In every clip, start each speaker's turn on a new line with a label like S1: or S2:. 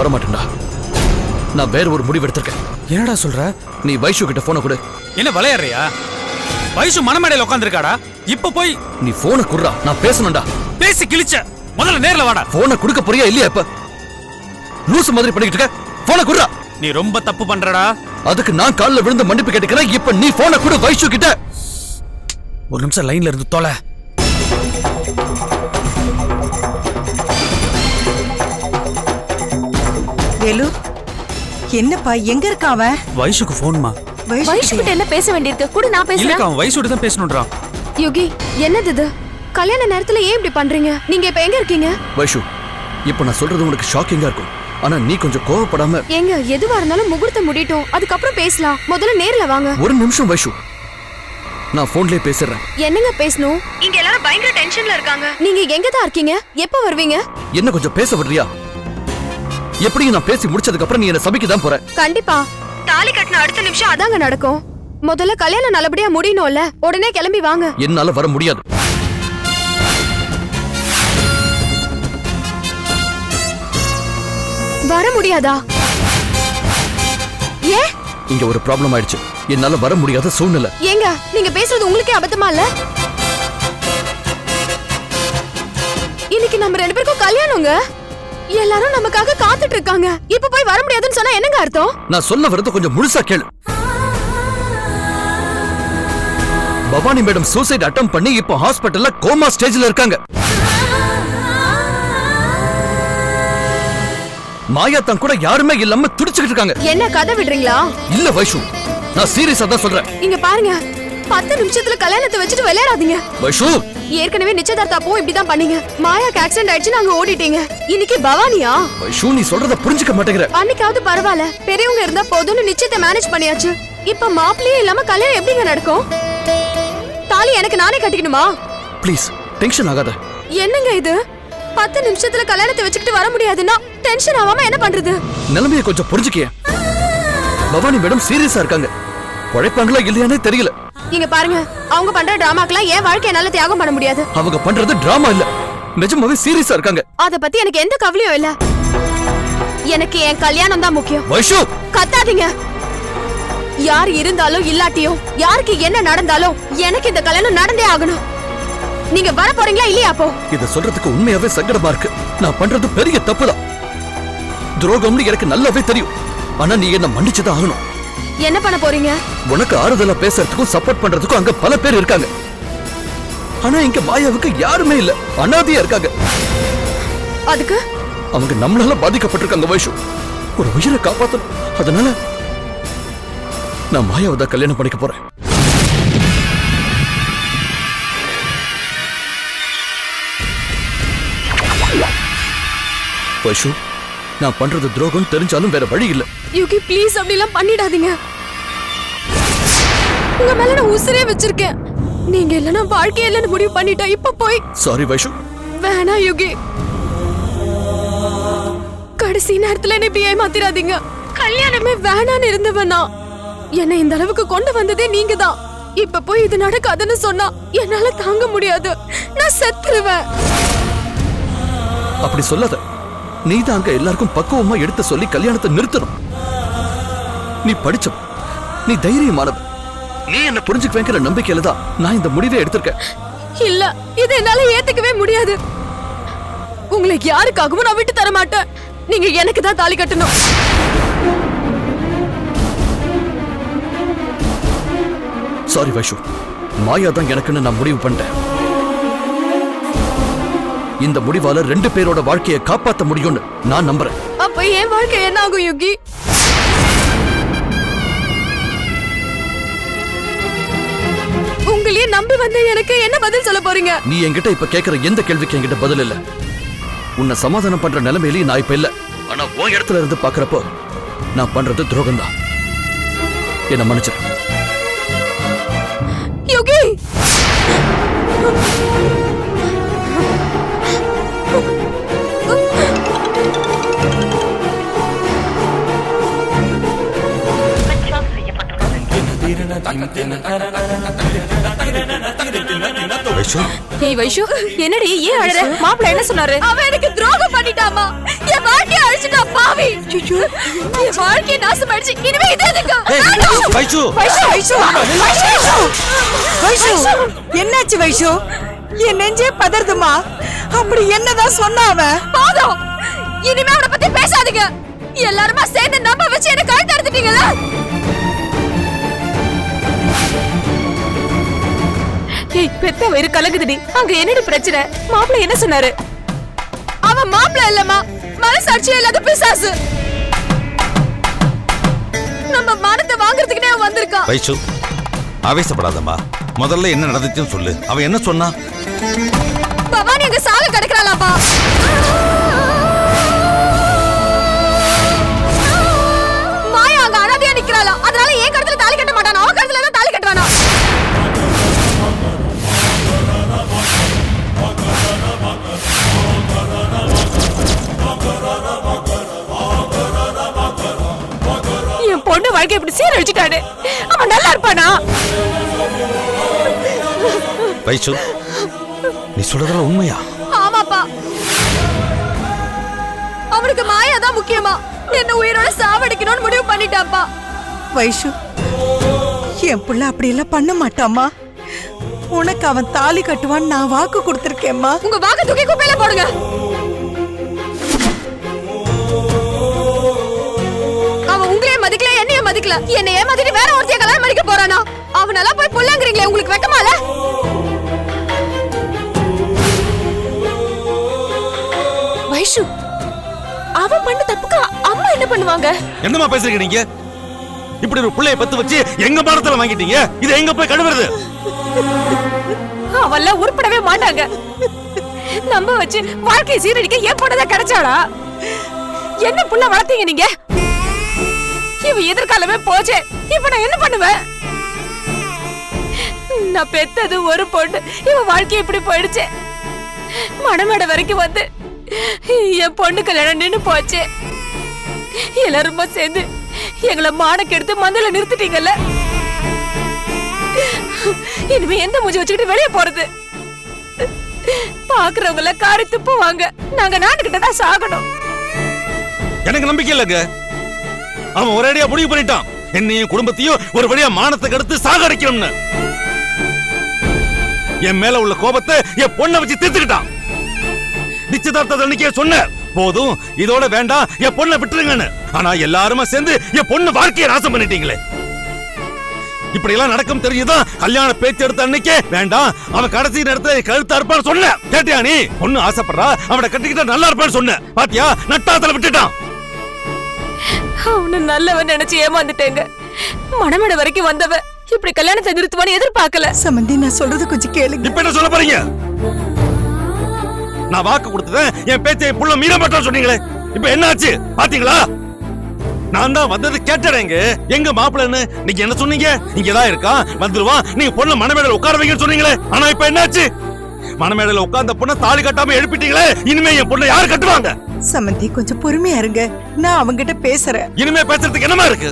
S1: வர மாட்டேன்டா. நான் வேற ஒரு முடிவு எடுத்திருக்கேன்.
S2: என்னடா சொல்ற?
S1: நீ வைஷு கிட்ட போன கொடு.
S2: என்ன விளையாடுறியா? வைஷு மனமேடையில உட்காந்துருக்காடா. இப்ப போய்
S1: நீ போனை குடுறா, நான் பேசணும்டா.
S2: பேசி கிழிச்ச. முதல்ல நேர்ல வாடா.
S1: போனை குடுக்க போறியா இல்லையா? இப்ப லூசு மாதிரி பண்ணிக்கிட்டு இருக்க. போனை குடுறா.
S2: நீ ரொம்ப தப்பு பண்றடா.
S1: அதுக்கு நான் கால்ல விழுந்து மன்னிப்பு கேட்டுக்கிறேன். இப்ப நீ போனை குடு வைஷு கிட்ட.
S2: ஒரு நிமிஷம் லைன்ல இருந்து தொலை.
S3: வேலு, என்னப்பா எங்க இருக்கா அவன்?
S2: வைஷுக்கு போன்மா.
S4: வைஷு கிட்ட என்ன பேச வேண்டியிருக்கு? கூட நான் பேசுறேன்.
S2: இல்ல அவன் வைஷுட தான் பேசணும்ன்றான்.
S4: யுகி, என்னது இது? கல்யாண நேரத்துல ஏன் இப்படி பண்றீங்க? நீங்க இப்ப எங்க இருக்கீங்க?
S1: வைஷு, இப்ப நான் சொல்றது உங்களுக்கு ஷாக்கிங்கா இருக்கும். ஆனா நீ கொஞ்சம் கோவப்படாம.
S4: எங்க எதுவா இருந்தாலும் முகூர்த்தம் முடியட்டும், அதுக்கப்புறம் பேசலாம். முதல்ல நேர்ல வாங்க.
S1: ஒரு நிமிஷம் வைஷு, நான் போன்லயே பேசுறேன்.
S4: என்னங்க பேசணும்? இங்க எல்லாரும் பயங்கர டென்ஷன்ல இருக்காங்க. நீங்க எங்க தான் இருக்கீங்க? எப்ப வருவீங்க?
S1: என்ன கொஞ்சம் பேச விடுறியா? எப்படியும் நான் பேசி முடிச்சதுக்கு அப்புறம் நீ என்ன சபைக்கு தான் போற.
S4: கண்டிப்பா. தாலி கட்டின அடுத்த நிமிஷம் அதாங்க நடக்கும். முதல்ல கல்யாணம் நல்லபடியா முடியணும்ல. உடனே கிளம்பி வாங்க.
S1: என்னால வர முடியாது.
S4: வர முடியாதா? ஏ,
S1: இங்க ஒரு ப்ராப்ளம் ஆயிடுச்சு. என்னால வர முடியாத சூழ்நிலை.
S4: ஏங்க நீங்க பேசுறது உங்களுக்கே அபத்தமா இல்ல? இன்னைக்கு நம்ம ரெண்டு பேருக்கும் கல்யாணங்க. எல்லாரும் நமக்காக காத்துட்டு இருக்காங்க. இப்ப போய் வர முடியாதுன்னு சொன்னா என்னங்க அர்த்தம்?
S1: நான் சொல்ல வரது கொஞ்சம் முழுசா கேளு. பவானி மேடம் சூசைட் அட்டெம்ப்ட் பண்ணி இப்போ ஹாஸ்பிடல்ல கோமா ஸ்டேஜ்ல இருக்காங்க. மாயா தான் கூட யாருமே இல்லாம துடிச்சுக்கிட்டு இருக்காங்க.
S4: என்ன கதை விடுறீங்களா?
S1: இல்ல வைஷு, நான் சீரியஸா தான் சொல்றேன்.
S4: இங்க பாருங்க, 10 நிமிஷத்துல கல்யாணத்தை வச்சுட்டு விளையாடாதீங்க.
S1: வைஷு,
S4: ஏற்கனவே நிச்சயதார்த்த அப்போ இப்படிதான் பண்ணீங்க. மாயாக்கு ஆக்சிடென்ட் ஆயிடுச்சு, நாங்க ஓடிட்டீங்க. இன்னைக்கு பவானியா?
S1: வைஷு, நீ சொல்றத புரிஞ்சுக்க மாட்டேங்கிற.
S4: அன்னைக்காவது பரவாயில்ல, பெரியவங்க இருந்தா போதும்னு நிச்சயத்தை மேனேஜ் பண்ணியாச்சு. இப்ப மாப்பிள்ளையே இல்லாம கல்யாணம் எப்படிங்க நடக்கும்? தாலி எனக்கு நானே கட்டிக்கணுமா?
S1: ப்ளீஸ் டென்ஷன் ஆகாத.
S4: என்னங்க இது? 10 நிமிஷத்துல கல்யாணத்தை வச்சுக்கிட்டு வர முடியாதுன்னா டென்ஷன் ஆகாம என்ன பண்றது?
S1: நிலைமையை கொஞ்சம் புரிஞ்சுக்கிய. பவானி மேடம் சீரியஸா இருக்காங்க. உழைப்பாங்களா இல்லையானே தெரியல.
S4: இங்க பாருங்க, அவங்க பண்ற டிராமாக்கெல்லாம் என் வாழ்க்கை என்னால தியாகம் பண்ண முடியாது.
S1: அவங்க பண்றது டிராமா இல்ல, நிஜமாவே சீரியஸா இருக்காங்க.
S4: அத பத்தி எனக்கு எந்த கவலையும் இல்ல. எனக்கு என் கல்யாணம் தான் முக்கியம்.
S1: வைஷு,
S4: கத்தாதீங்க. யார் இருந்தாலும் இல்லாட்டியும், யாருக்கு என்ன நடந்தாலும் எனக்கு இந்த கல்யாணம் நடந்தே ஆகணும். நீங்க வர போறீங்களா இல்லையா? அப்போ
S1: இத சொல்றதுக்கு உண்மையாவே சங்கடமா இருக்கு. நான் பண்றது பெரிய தப்புதான், துரோகம்னு எனக்கு நல்லாவே தெரியும். ஆனா நீ என்ன மன்னிச்சுதான் ஆகணும்.
S4: என்ன பண்ண போறீங்க?
S1: உனக்கு ஆறுதலா பேசுறதுக்கும் சப்போர்ட் பண்றதுக்கும் அங்க பல பேர் இருக்காங்க. ஆனா இங்க மாயாவுக்கு யாருமே இல்ல, அனாதையா இருக்காங்க.
S4: அதுக்கு
S1: அவங்க நம்மளால பாதிக்கப்பட்டிருக்காங்க. வைஷு, ஒரு உயிரை காப்பாத்தணும். அதனால நான் மாயாவை தான் கல்யாணம் பண்ணிக்க போறேன். வைஷு, நான் பண்றது துரோகம் தெரிஞ்சாலும் வேற வழி இல்ல.
S4: யுகி ப்ளீஸ் அப்படி எல்லாம் பண்ணிடாதீங்க. உங்க மேல நான் உசிரே வச்சிருக்கேன். நீங்க இல்லனா வாழ்க்கை இல்லன்னு முடிவு பண்ணிட்டா இப்ப போய்.
S1: சாரி வைஷு.
S4: வேணா யுகி, கடைசி நேரத்துல என்ன இப்படி ஏமாத்திராதீங்க. கல்யாணமே வேணான்னு இருந்தவனா என்ன இந்த அளவுக்கு கொண்டு வந்ததே நீங்க தான். இப்ப போய் இது நடக்காதுன்னு சொன்னா என்னால தாங்க முடியாது. நான் செத்துருவேன்.
S1: அப்படி சொல்லாத. நீ தான் அங்க எல்லாருக்கும் பக்குவமா எடுத்து சொல்லி கல்யாணத்தை நிறுத்தணும். நீ படிச்ச, நீ தைரியமானவ. நீ என்ன புரிஞ்சுக்குவேங்கிற நம்பிக்கையில தான் நான் இந்த முடிவை எடுத்திருக்கேன்.
S4: இல்ல, இதை என்னால ஏத்துக்கவே முடியாது. உங்களுக்கு யாருக்காகவும் நான் விட்டு தர மாட்டேன். நீங்க எனக்கு தான் தாலி கட்டணும்.
S1: சாரி வைஷு, மாயா தான் எனக்குன்னு நான் முடிவு பண்ணிட்டேன். இந்த முடிவால 2 பேரோட வாழ்க்கையை காப்பாத்த முடியும்னு நான் நம்புறேன்.
S4: அப்ப என் வாழ்க்கை என்ன ஆகும் யுகி? உங்களையே நம்பி வந்து எனக்கு என்ன பதில் சொல்ல போறீங்க?
S1: நீ என்கிட்ட இப்ப கேக்குற எந்த கேள்விக்கு என்கிட்ட பதில் இல்ல. உன்னை சமாதானம் பண்ற நிலைமையில நான் இப்ப இல்ல. ஆனா உன் இடத்துல இருந்து பாக்குறப்போ நான் பண்றது துரோகம் தான். என்ன மன்னிச்சிரு
S4: யுகி.
S5: ஏய் வைஷு, என்னடி ஏன் அழற? மாப்பிள்ளை என்ன சொன்னாரு?
S4: அவன் எனக்கு துரோகம் பண்ணிட்டாமா. என் வாழ்க்கைய அழிச்சிட்டா பாவி. என் வாழ்க்கைய நாசமாயிடுச்சு. இனிமே இது எதுக்கு?
S2: வைஷு
S3: வைஷு வைஷு வைஷு வைஷு என்னாச்சு வைஷு? என் நெஞ்சே பதறுதுமா. அப்படி என்னதான் சொன்னா அவன்?
S4: போதும். இனிமே அவனை பத்தி பேசாதீங்க. எல்லாருமா சேர்ந்து நம்ப வச்சு என்ன கழுத்து எடுத்துட்டீங்களா?
S5: ஏய் பெத்த வயிறு கலங்குதுடி. அங்க என்னடி பிரச்சனை? மாப்பிள்ளை என்ன சொன்னாரு?
S4: அவன் மாப்பிள்ள இல்லம்மா, மனசாட்சியே இல்லாத பிசாசு. நம்ம மானத்தை வாங்குறதுக்குனே அவன் வந்திருக்கான்.
S6: வைஷு ஆவேசப்படாதம்மா. முதல்ல என்ன நடந்துச்சுன்னு சொல்லு. அவன் என்ன சொன்னா?
S4: பவானி அங்க சாக கிடக்குறாளாப்பா. மாயா அங்க அனாதையா நிக்கிறாளா. அதனால ஏன் கழுத்துல தாலி கட்ட மாட்டானா, அவன் கழுத்துல தான் தாலி கட்டுறானா.
S5: என் பொண்ணு வாழ்க்கை இப்படி சீரழிச்சிட்டானே, அவன் நல்லா இருப்பானா?
S6: வைஷு நீ சொல்றதெல்லாம் உண்மையா?
S4: ஆமாப்பா, அவனுக்கு மாயா தான் முக்கியமா. என்ன உயிரோட சாவடிக்கணும்னு முடிவு பண்ணிட்டாப்பா.
S3: வைஷு என் புள்ள அப்படி எல்லாம் பண்ண மாட்டாமா. உனக்கு அவன் தாலி கட்டுவான்னு நான் வாக்கு கொடுத்திருக்கேம்மா.
S4: உங்க வாக்கு தூக்கி குப்பையில போடுங்க. அவன் உங்களையே மதிக்கல, என்னைய மதிக்கல. என்னை ஏமாத்திட்டு வேற ஒருத்தைய கல்யாணம் பண்ணிக்க போறானா? அவனால போய் புள்ளங்கிறீங்களே, உங்களுக்கு வெக்கமால?
S5: வைஷு அவன் பண்ண தப்புக்கு அம்மா என்ன பண்ணுவாங்க?
S6: என்னமா பேசுறீங்க நீங்க? இப்படி ஒரு பிள்ளைய பத்து வச்சு எங்க மரத்துல வாங்கிட்டீங்க. இதை எங்க போய் கழுவுறது?
S5: அவெல்லாம் உருப்படவே மாட்டாங்க. நம்ப வச்சு வாழ்க்கையை சீரழிக்க என் பொண்ணுதான் கிடைச்சாடா. என்ன புள்ள வளர்த்தீங்க நீங்க? இவ எதிர்காலமே போச்சே. இப்ப நான் என்ன பண்ணுவேன்? நான் பெத்தது ஒரு பொண்ணு, இவ வாழ்க்கை இப்படி போயிடுச்சு. மணமேடை வரைக்கும் வந்து என் பொண்ணு கல்யாணம் நின்னு போச்சு. எல்லாருமா சேர்ந்து எங்களை மானக்கு எடுத்து மந்தல நிறுத்திட்டீங்கல்ல. இனிமே எந்த மூஞ்சி வச்சுக்கிட்டு வெளியே போறது? பாக்குறவங்கள காரி துப்புவாங்க. நாங்க நாட்டுக்கிட்ட தான் சாகணும்.
S6: எனக்கு நம்பிக்கை இல்லங்க. அவன் ஒரேடியா முடிவு பண்ணிட்டான். என்னையும் குடும்பத்தையும் ஒரு வழியா மானத்துக்கு எடுத்து சாகடிக்கணும்னு. என் மேல உள்ள கோபத்தை என் பொண்ணை வச்சு தீர்த்துக்கிட்டான். நிச்சயதார்த்த அன்னைக்கே சொன்ன போதும், இதோட வேண்டாம், என் பொண்ணை விட்டுருங்கன்னு. ஆனா எல்லாருமா சேர்ந்து என் பொண்ணு வாழ்க்கையை நாசம் பண்ணிட்டீங்களே. இப்படி எல்லாம் நடக்கும் தெரியுதான் கல்யாண பேச்சு எடுத்த அன்னைக்கே வேண்டாம், அவன் கடைசி நேரத்துல கழுத்தா இருப்பான்னு சொன்ன. கேட்டியா நீ? பொண்ணு ஆசைப்படுறா, அவனை கட்டிக்கிட்டா நல்லா இருப்பான்னு சொன்ன. பாத்தியா, நட்டாத்துல விட்டுட்டான்.
S5: அவனை நல்லவன் நினைச்சு ஏமாந்துட்டேங்க. மணமேடை வரைக்கும் வந்தவ இப்படி கல்யாணத்தை நிறுத்துவான்னு எதிர்பார்க்கல.
S3: சமந்தி நான் சொல்றது கொஞ்சம் கேளுங்க.
S6: இப்ப என்ன சொல்ல போறீங்க? நான் வாக்கு கொடுத்தேன், என் பேச்சை புள்ள மீற மாட்டோம் சொன்னீங்களே. இப்ப என்ன ஆச்சு பாத்தீங்களா? நான் தான் வந்தது கேட்டேங்க. எங்க மாப்பிள்ளன்னு நீங்க என்ன சொன்னீங்க? இங்கதான் இருக்கான், வந்துருவான், நீங்க பொண்ணு மணமேடையில உட்கார வைங்கன்னு சொன்னீங்களே. ஆனா இப்ப என்னாச்சு? மணமேடையில உட்கார்ந்த பொண்ணை தாலி கட்டாம எழுப்பிட்டீங்களே. இனிமே என் பொண்ணை யாரு கட்டுவாங்க?
S3: சமந்தி கொஞ்சம் பொறுமையா இருங்க, நான் அவங்கிட்ட பேசுறேன்.
S6: இனிமே பேசுறதுக்கு என்னமா இருக்கு?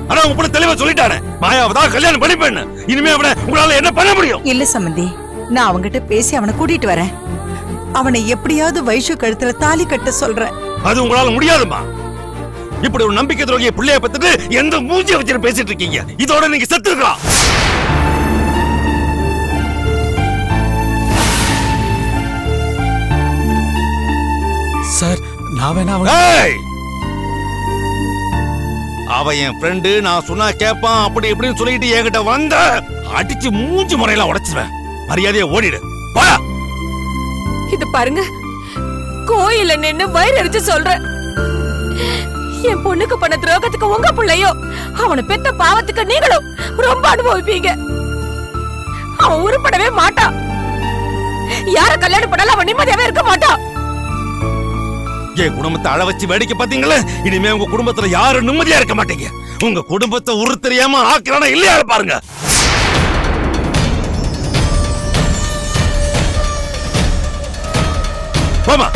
S6: ஆனா உங்க பொண்ணு தெளிவா சொல்லிட்டானே, மாயாவதான் கல்யாணம் பண்ணிப்பேன்னு. இனிமே அவனை உங்களால என்ன பண்ண முடியும்?
S3: இல்ல சமந்தி, நான் அவங்கிட்ட பேசி அவனை கூட்டிட்டு வரேன். அவனை எப்படியாவது வைஷு கழுத்துல தாலி கட்ட சொல்றேன்.
S6: அது உங்களால முடியாதுமா. இப்படி ஒரு நம்பிக்கை துரோகிய பிள்ளைய பத்திட்டு எந்த மூஞ்சிய வச்சு பேசிட்டு இருக்கீங்க? இதோட நீங்க செத்து இருக்கலாம்.
S2: சார் நான் வேணா
S6: அவ என் ஃப்ரெண்டு, நான் சொன்னா கேட்பான், அப்படி இப்படின்னு சொல்லிட்டு என்கிட்ட வந்த அடிச்சு மூஞ்சி முறையெல்லாம் உடைச்சிருவேன். மரியாதையா ஓடிடு. போடா.
S5: இது பாருங்க, கோயில நின்னு வயிறு எரிச்சு சொல்றேன். என் பொண்ணுக்கு பண்ண துரோகத்துக்கு உங்க பிள்ளையோ, அவனை பெத்த பாவத்துக்கு நீங்களும் ரொம்ப அனுபவிப்பீங்க. அவன் உருப்படவே மாட்டான். யார கல்யாணம் பண்ணாலும் அவன் நிம்மதியாவே இருக்க மாட்டான்.
S6: என் குடும்பத்தை அழ வச்சு வேடிக்கை பாத்தீங்களே. இனிமே உங்க குடும்பத்துல யாரும் நிம்மதியா இருக்க மாட்டீங்க. உங்க குடும்பத்தை உரு தெரியாம ஆக்கிறானா இல்லையா பாருங்க. போமா.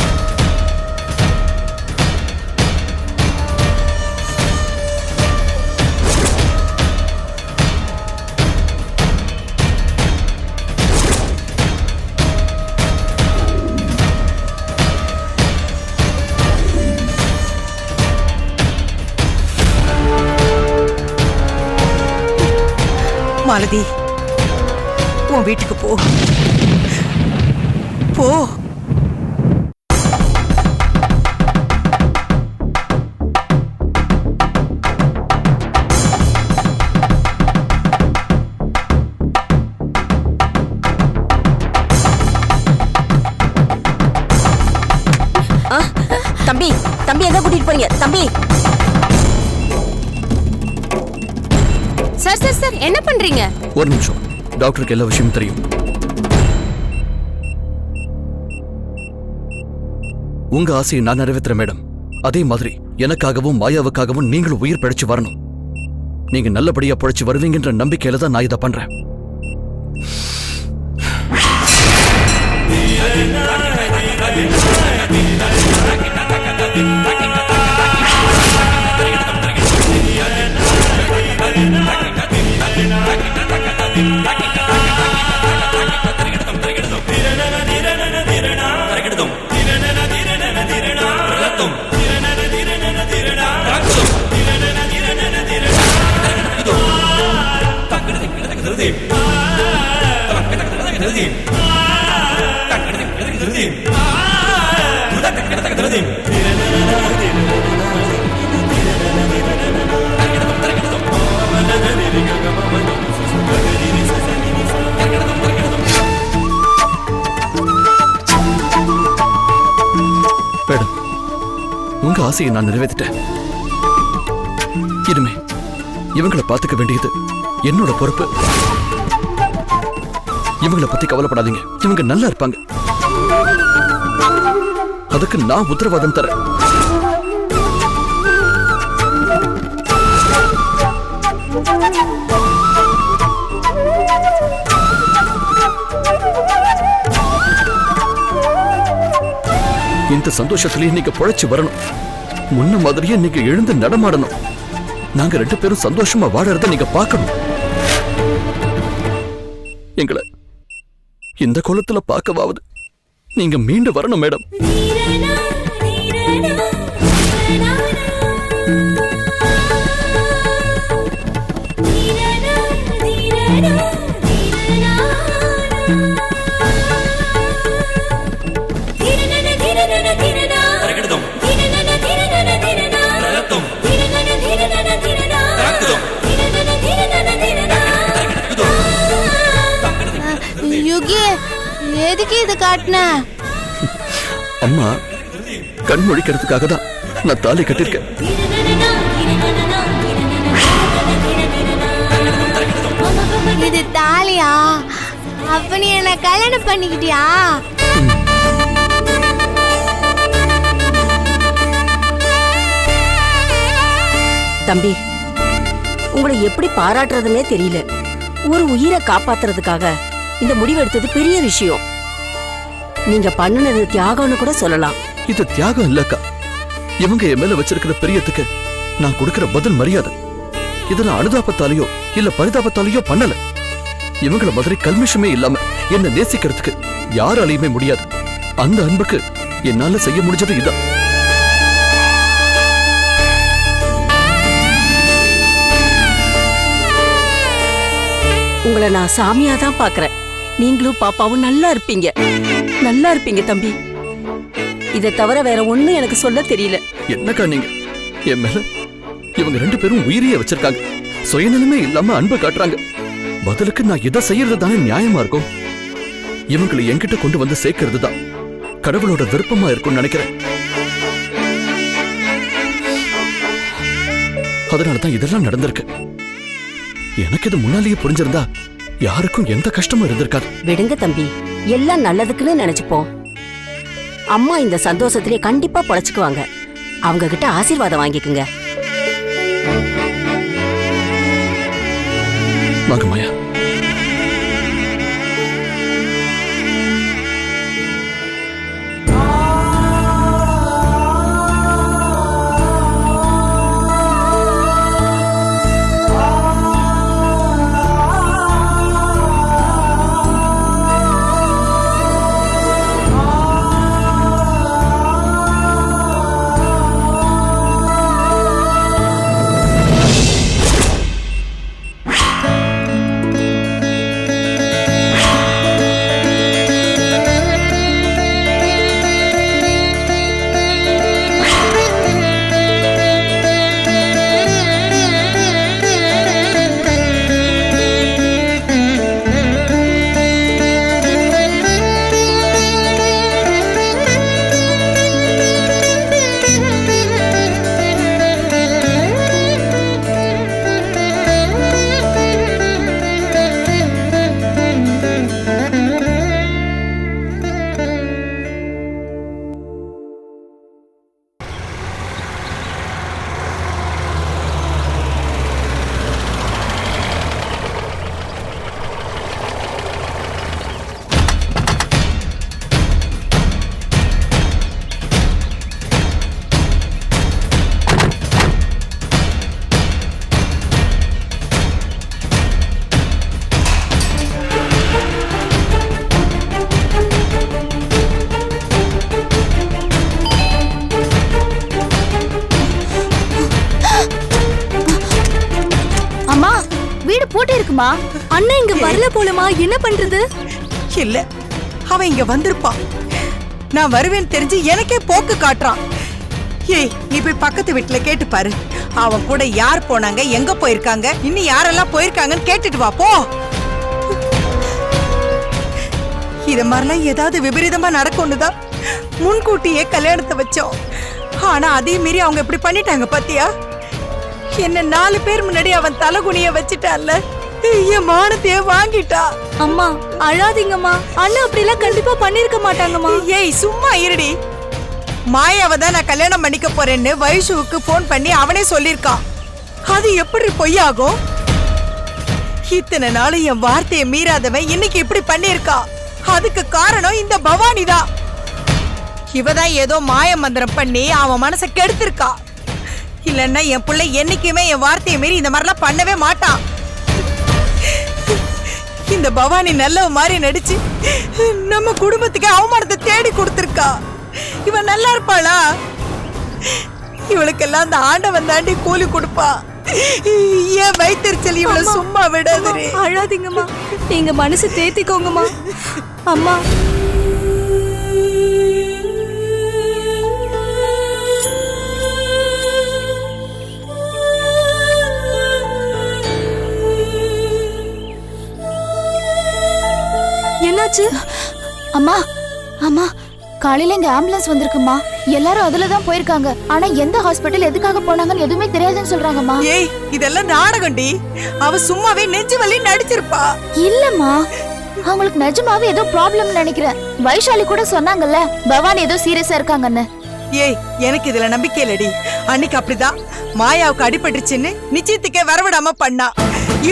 S3: மாலதி, உன் வீட்டுக்கு போ போ.
S5: தம்பி தம்பி எங்க கூட்டிட்டு போறீங்க தம்பி? சார் சார் சார் என்ன பண்றீங்க?
S1: ஒரு நிமிஷம், டாக்டருக்கு எல்லா விஷயமும் தெரியும். உங்க ஆசையை நான் நிறைவேற்றுறேன் மேடம். அதே மாதிரி எனக்காகவும் மாயாவுக்காகவும் நீங்களும் உயிர் பிழைச்சு வரணும். நீங்க நல்லபடியா பிழைச்சு வருவீங்கன்ற நம்பிக்கையில தான் நான் இதை பண்றேன். மேடம், உங்க ஆசையை நான் நிறைவேற்றிட்டேன். இனிமே இவங்களை பார்த்துக்க வேண்டியது என்னோட பொறுப்பு. இவங்களை பத்தி கவலைப்படாதீங்க, இவங்க நல்லா இருப்பாங்க. அதுக்கு நான் உத்தரவாதம் தரேன். இந்த சந்தோஷத்திலேயே நீங்க பொழைச்சு வரணும். முன்ன மாதிரியே நீங்க எழுந்து நடமாடணும். நாங்க 2 பேரும் சந்தோஷமா வாழறத நீங்க பார்க்கணும். எங்களை இந்த கோலத்துல பார்க்கவாவது நீங்க மீண்டு வரணும் மேடம்.
S7: எதுக்கு இது காட்டின?
S1: அம்மா கண் முழிக்கிறதுக்காக தான் நான் தாலி கட்டிருக்கேன்.
S7: இது தாலியா? அப்ப நீ என்ன கல்யாணம் பண்ணிக்கிட்டியா?
S5: தம்பி, உங்களை எப்படி பாராட்டுறதுன்னே தெரியல. ஒரு உயிரை காப்பாத்துறதுக்காக இந்த முடிவு எடுத்தது பெரிய விஷயம். நீங்க பண்ணுனது தியாகம்னு கூட சொல்லலாம்.
S1: இது தியாகம் இல்லக்கா. இவங்க என் மேல வச்சிருக்கிற பிரியத்துக்கு நான் கொடுக்கிற பதில் மரியாதை. இத நான் அனுதாபத்தாலேயோ இல்ல பரிதாபத்தாலேயோ பண்ணல. இவங்கள மாதிரி கல்மிஷமே இல்லாம என்ன நேசிக்கிறதுக்கு யாராலையுமே முடியாது. அந்த அன்புக்கு என்னால செய்ய முடிஞ்சது இதான்.
S5: உங்களை நான் சாமியா தான் பாக்குறேன். நீங்களும் பாப்பாவும் நல்லா இருப்பீங்க, நல்லா இருப்பீங்க தம்பி. இதை தவிர வேற ஒண்ணு எனக்கு சொல்ல தெரியல.
S1: என்னக்கா நீங்க என் மேல இவங்க 2 பேரும் உயிரியே வச்சிருக்காங்க. சுயநலமே இல்லாம அன்பை காட்டுறாங்க. பதிலுக்கு நான் இதை செய்யறது தானே நியாயமா இருக்கும். இவங்களை என்கிட்ட கொண்டு வந்து சேர்க்கிறது தான் கடவுளோட விருப்பமா இருக்கும்னு நினைக்கிறேன். அதனாலதான் இதெல்லாம் நடந்திருக்கு. எனக்கு இது முன்னாலேயே புரிஞ்சிருந்தா யாருக்கும் எந்த கஷ்டமும் இருந்திருக்காது.
S5: விடுங்க தம்பி, எல்லாம் நல்லதுக்குன்னு நினைச்சுப்போம். அம்மா இந்த சந்தோஷத்திலே கண்டிப்பா பொழைச்சுக்குவாங்க. அவங்க கிட்ட ஆசீர்வாதம் வாங்கிக்குங்க.
S1: வாங்க மாயா.
S5: பூட்டி இருக்குமா. அண்ணன் இங்க வரல போலமா, என்ன பண்றது?
S3: இல்ல, அவன் இங்க வந்திருப்பான். நான் வருவேன்னு தெரிஞ்சு எனக்கே போக்கு காட்டுறான். ஏய், நீ போய் பக்கத்து வீட்டுல கேட்டு பாரு. அவன் கூட யார் போனாங்க, எங்க போயிருக்காங்க, இன்னும் யாரெல்லாம் போயிருக்காங்கன்னு கேட்டுட்டு வா போ. இத மாதிரிலாம் ஏதாவது விபரீதமா நடக்கும்னுதான் முன்கூட்டியே கல்யாணத்தை வச்சோம். ஆனா அதே மீறி அவங்க இப்படி பண்ணிட்டாங்க பாத்தியா? என்ன 4 பேர் முன்னாடி அவன் தலைகுனிய வச்சுட்டான்ல, என் மானத்தையே வாங்கிட்டா.
S5: அம்மா அழாதீங்கம்மா, அண்ணன் அப்படிலாம் கண்டிப்பா பண்ணிருக்க மாட்டாங்கம்மா.
S3: ஏய் சும்மா இருடி. மாயாவை தான் நான் கல்யாணம் பண்ணிக்க போறேன்னு வைஷுவுக்கு போன் பண்ணி அவனே சொல்லிருக்கான். அது எப்படி பொய்யாகும்? இத்தனை நாள் என் வார்த்தையை மீறாதவன் இன்னைக்கு இப்படி பண்ணிருக்கா. அதுக்கு காரணம் இந்த பவானி தான். இவதான் ஏதோ மாய மந்திரம் பண்ணி அவன் மனசை கெடுத்திருக்கா. இல்லன்னா என் பிள்ளை என்னைக்குமே என் வார்த்தையை மீறி இந்த மாதிரிலாம் பண்ணவே மாட்டான். இந்த பவானி நல்ல மாதிரி நடிச்சு நம்ம குடும்பத்துக்கு அவமானத்தை தேடி கொடுத்திருக்கா. இவன் நல்லா இருப்பாளா? இவளுக்கெல்லாம் அந்த ஆண்டவன் தாண்டி கூலி கொடுப்பா. ஏன் வைத்தறிச்சல் இவளை சும்மா விடாதே.
S5: அழாதீங்கம்மா, நீங்க மனசு தேத்திக்கோங்கம்மா. அம்மா என்னாச்சு?
S8: அம்மா அம்மா, காலையில இங்க ஆம்புலன்ஸ் வந்திருக்குமா. எல்லாரும் அதுல தான் போயிருக்காங்க. ஆனா எந்த ஹாஸ்பிடல் எதுக்காக போனாங்கன்னு எதுவுமே தெரியாதுன்னு சொல்றாங்கம்மா.
S3: ஏய், இதெல்லாம் நாடகம்டி. அவ சும்மாவே நெஞ்சு வலி நடிச்சிருப்பா.
S8: இல்லம்மா, அவங்களுக்கு நிஜமாவே ஏதோ ப்ராப்ளம் நினைக்கிறேன். வைஷாலி கூட சொன்னாங்கல்ல பவானி ஏதோ சீரியஸா இருக்காங்கன்னு.
S3: ஏய், எனக்கு இதுல நம்பிக்கை இல்லடி. அன்னைக்கு அப்படிதான் மாயாவுக்கு அடிபட்டுச்சுன்னு நிச்சயத்துக்கே வரவிடாம பண்ணா.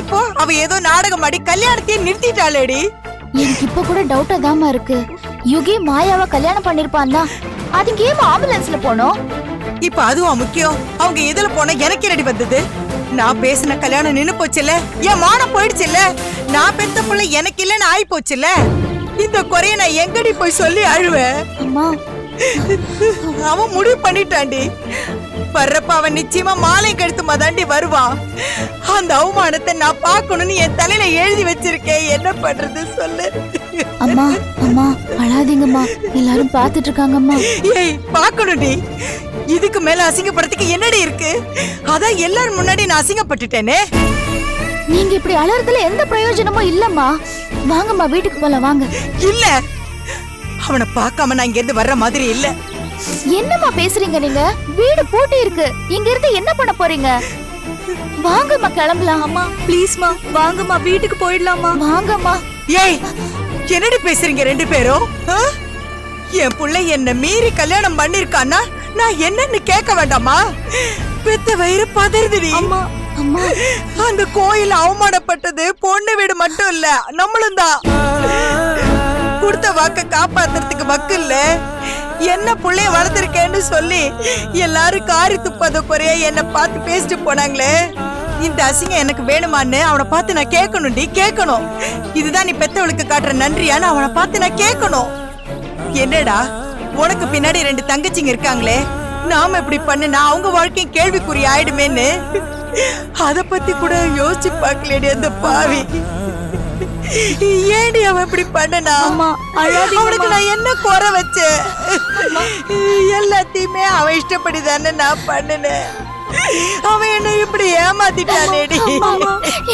S3: இப்போ அவ ஏதோ நாடகம் ஆடி கல்யாணத்தையே நிறுத்திட்டாளேடி.
S8: எனக்கு இப்ப கூட டவுட்டா தாமா இருக்கு. யுகி மாயாவை கல்யாணம் பண்ணிருப்பான்னா அதுக்கு ஏன் ஆம்புலன்ஸ்ல போனோம்?
S3: இப்ப அதுவா முக்கியம்? அவங்க எதுல போனா எனக்கு ரெடி வந்தது. நான் பேசின கல்யாணம் நின்னு போச்சுல, என் மானம் போயிடுச்சுல்ல, நான் பெத்த புள்ள எனக்கு இல்லன்னு ஆயி போச்சுல. இந்த குறைய நான் எங்கடி போய் சொல்லி அழுவேன்?
S8: அம்மா,
S3: அவன் முடிவு பண்ணிட்டாண்டி. வர்றப்ப அவன் நிச்சயமா மாலை கழுத்துமா தாண்டி வருவான். அந்த அவமானத்தை நான் பார்க்கணும்னு என் தலையில எழுதி வச்சிருக்கேன். என்ன பண்றது சொல்லு?
S8: அம்மா அம்மா அழாதீங்கம்மா, எல்லாரும் பாத்துட்டு இருக்காங்கம்மா.
S3: ஏய், பார்க்கணும்டி. இதுக்கு மேல அசிங்கப்படுறதுக்கு என்னடி இருக்கு? அதான் எல்லாரும் முன்னாடி நான் அசிங்கப்பட்டுட்டேனே.
S8: நீங்க இப்படி அலறதுல எந்த பிரயோஜனமும் இல்லம்மா. வாங்கம்மா, வீட்டுக்கு போலாம் வாங்க.
S3: இல்ல, அவனை பார்க்காம நான் இங்க இருந்து வர்ற மாதிரி இல்ல.
S8: என்னம்மா பேசுறீங்க நீங்க? வீடு பூட்டி இருக்கு, இங்க இருந்து என்ன பண்ண போறீங்க? வாங்கம்மா கிளம்பலாம்.
S5: அம்மா ப்ளீஸ்மா, வாங்கம்மா, வீட்டுக்கு போயிடலாமா.
S8: வாங்கம்மா.
S3: ஏய், என்னடி பேசுறீங்க 2 பேரும்? என் புள்ள என்ன மீறி கல்யாணம் பண்ணிருக்கான்னா நான் என்னன்னு கேட்க வேண்டாமா? பெத்த வயிறு பதறுதுடி.
S5: அம்மா
S8: அம்மா,
S3: அந்த கோயில் அவமானப்பட்டது பொண்ணு வீடு மட்டும் இல்ல, நம்மளும் தான். கொடுத்த வாக்க காப்பாத்துறதுக்கு வக்கு இல்ல. என்ன புள்ளைய வளர்த்திருக்கேன்னு சொல்லி எல்லாரும் காரி துப்பாத குறைய என்ன பார்த்து பேசிட்டு போனாங்களே. இந்த அசிங்கம் எனக்கு வேணுமான்னு அவனை பார்த்து நான் கேட்கணும்டி, கேட்கணும். இதுதான் நீ பெத்தவளுக்கு காட்டுற நன்றியான்னு அவனை பார்த்து நான் கேட்கணும். என்னடா, உனக்கு பின்னாடி 2 தங்கச்சிங்க இருக்காங்களே, நாம இப்படி பண்ணுனா அவங்க வாழ்க்கையும் கேள்விக்குறி ஆயிடுமேன்னு அத பத்தி கூட யோசிச்சு பார்க்கலடி அந்த பாவி. ஏடி அவன் இப்படி பண்ணனா? அவனுக்கு நான் என்ன குறை வச்சேன்? எல்லாத்தையுமே அவன் இஷ்டப்படி தானே நான் பண்ணினேன். அவன் என்ன இப்படி ஏமாத்திட்டானேடி.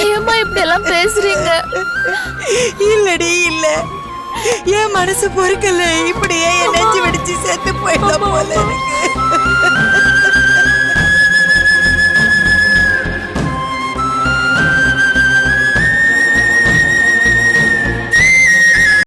S8: ஏம்மா இப்படி எல்லாம் பேசுறீங்க?
S3: இல்லடி இல்ல, என் மனசு பொறுக்கல. இப்படியே என் நெஞ்சு வெடிச்சு செத்து போயிடும் போல இருக்கு.